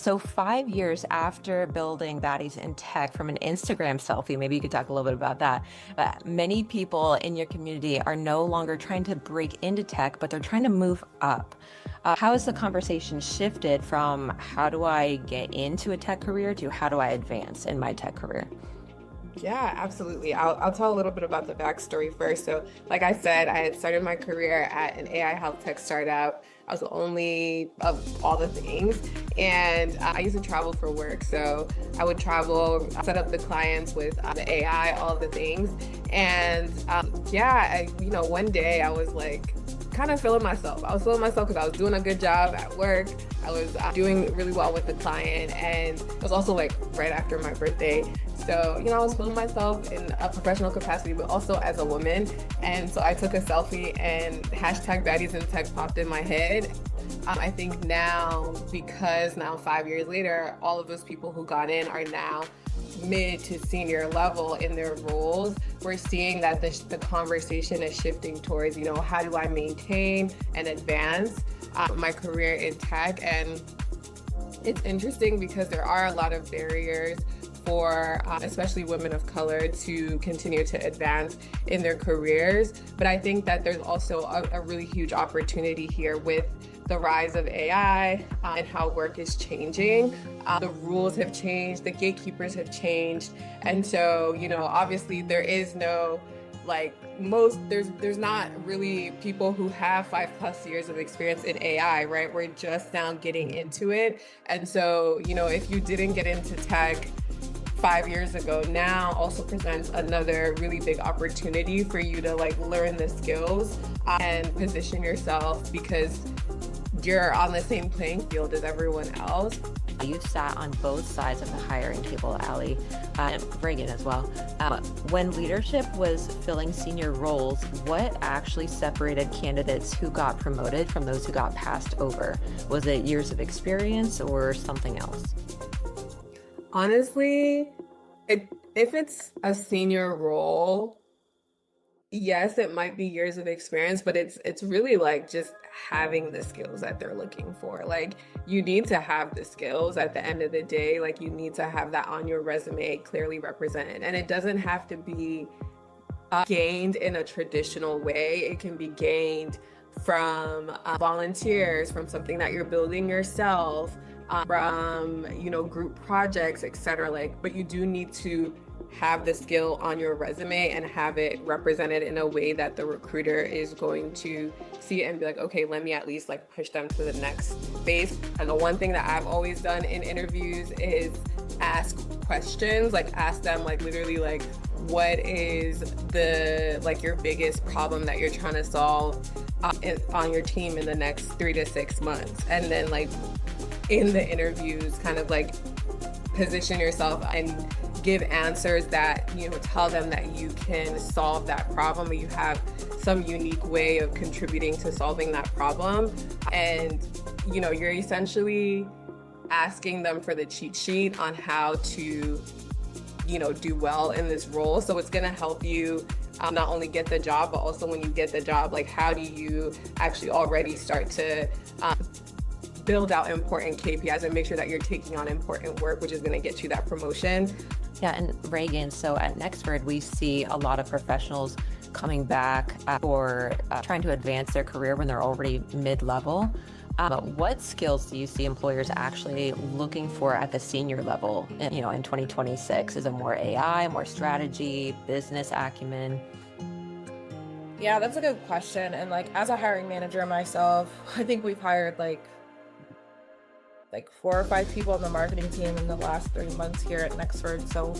So 5 years after building Baddies in Tech from an Instagram selfie, maybe you could talk a little bit about that. Many people in your community are no longer trying to break into tech, but they're trying to move up. How has the conversation shifted from how do I get into a tech career to how do I advance in my tech career? Yeah, absolutely. I'll tell a little bit about the backstory first. So, like I said, I had started my career at an AI health tech startup. I was the only of all the things. And I used to travel for work. So I would travel, set up the clients with the AI, all the things. And one day I was like, kind of feeling myself. I was feeling myself because I was doing a good job at work. I was doing really well with the client, and it was also like right after my birthday. So, I was feeling myself in a professional capacity, but also as a woman. And so I took a selfie and hashtag Baddies in Tech popped in my head. I think now, because now 5 years later, all of those people who got in are now mid to senior level in their roles. We're seeing that the conversation is shifting towards, how do I maintain and advance my career in tech? And it's interesting because there are a lot of barriers for especially women of color to continue to advance in their careers. But I think that there's also a really huge opportunity here with the rise of AI and how work is changing. The rules have changed, the gatekeepers have changed. And so, obviously there is no there's not really people who have 5+ years of experience in AI, right? We're just now getting into it. And so, if you didn't get into tech 5 years ago, now also presents another really big opportunity for you to learn the skills and position yourself because you're on the same playing field as everyone else. You've sat on both sides of the hiring table, Allie, and Ragen as well. When leadership was filling senior roles, what actually separated candidates who got promoted from those who got passed over? Was it years of experience or something else? Honestly, if it's a senior role, yes, it might be years of experience, but it's really just having the skills that they're looking for. You need to have the skills at the end of the day. You need to have that on your resume clearly represented. And it doesn't have to be gained in a traditional way. It can be gained from volunteers, from something that you're building yourself, from group projects, etc. But you do need to have the skill on your resume and have it represented in a way that the recruiter is going to see it and be like, okay, let me at least push them to the next phase. And the one thing that I've always done in interviews is ask questions, ask them literally what is the your biggest problem that you're trying to solve on your team in the next 3 to 6 months. And then in the interviews kind of position yourself and give answers that tell them that you can solve that problem, or you have some unique way of contributing to solving that problem. And you're essentially asking them for the cheat sheet on how to do well in this role. So it's going to help you not only get the job, but also when you get the job, how do you actually already start to build out important KPIs and make sure that you're taking on important work, which is going to get you that promotion. Yeah, and Ragen, so at Nexford, we see a lot of professionals coming back or trying to advance their career when they're already mid-level. What skills do you see employers actually looking for at the senior level, in 2026? Is it more AI, more strategy, business acumen? Yeah, that's a good question. And as a hiring manager myself, I think we've hired like 4 or 5 people on the marketing team in the last 3 months here at Nexford. So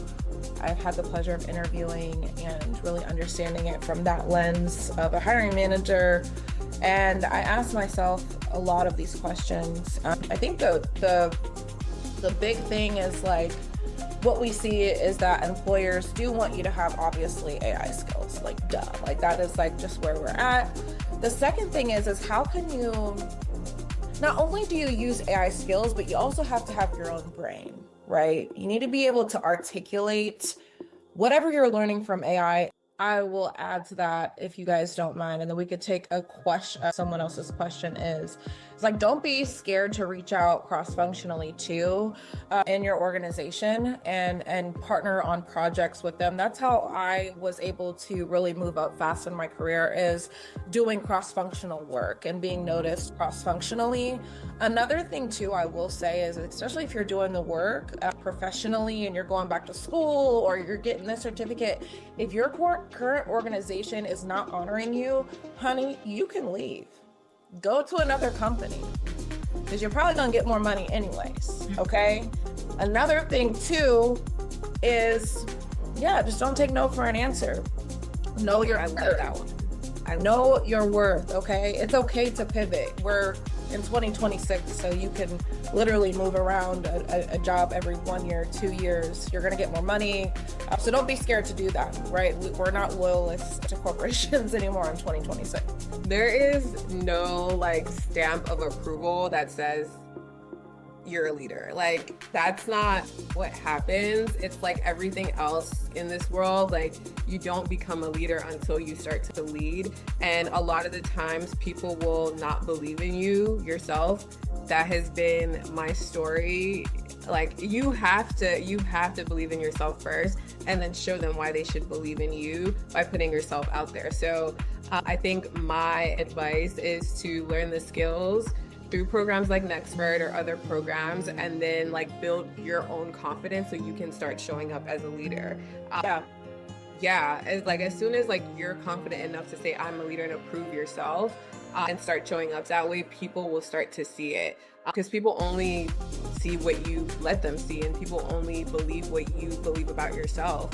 I've had the pleasure of interviewing and really understanding it from that lens of a hiring manager. And I asked myself a lot of these questions. I think the big thing is what we see is that employers do want you to have obviously AI skills, duh. That is just where we're at. The second thing is how can you, not only do you use AI skills, but you also have to have your own brain, right? You need to be able to articulate whatever you're learning from AI. I will add to that if you guys don't mind, and then we could take a question. Someone else's question is, it's like, don't be scared to reach out cross-functionally too in your organization and partner on projects with them. That's how I was able to really move up fast in my career, is doing cross-functional work and being noticed cross-functionally. Another thing too, I will say, is especially if you're doing the work professionally and you're going back to school or you're getting this certificate, if your current organization is not honoring you, honey, you can leave. Go to another company because you're probably gonna get more money anyways, okay? Another thing too is, just don't take no for an answer. Know your worth. That one. I know your worth, okay? It's okay to pivot. We're in 2026, so you can literally move around a job every 1 year, 2 years. You're gonna get more money. So don't be scared to do that, right? We're not loyalists to corporations anymore in 2026. There is no like stamp of approval that says you're a leader. Like, that's not what happens. It's like everything else in this world. Like, you don't become a leader until you start to lead. And a lot of the times people will not believe in you yourself. That has been my story. Like, you have to believe in yourself first, and then show them why they should believe in you by putting yourself out there. So I think my advice is to learn the skills through programs like Nexford or other programs, and then like build your own confidence so you can start showing up as a leader. As soon as like you're confident enough to say I'm a leader and approve yourself and start showing up that way, people will start to see it, because people only see what you let them see, and people only believe what you believe about yourself.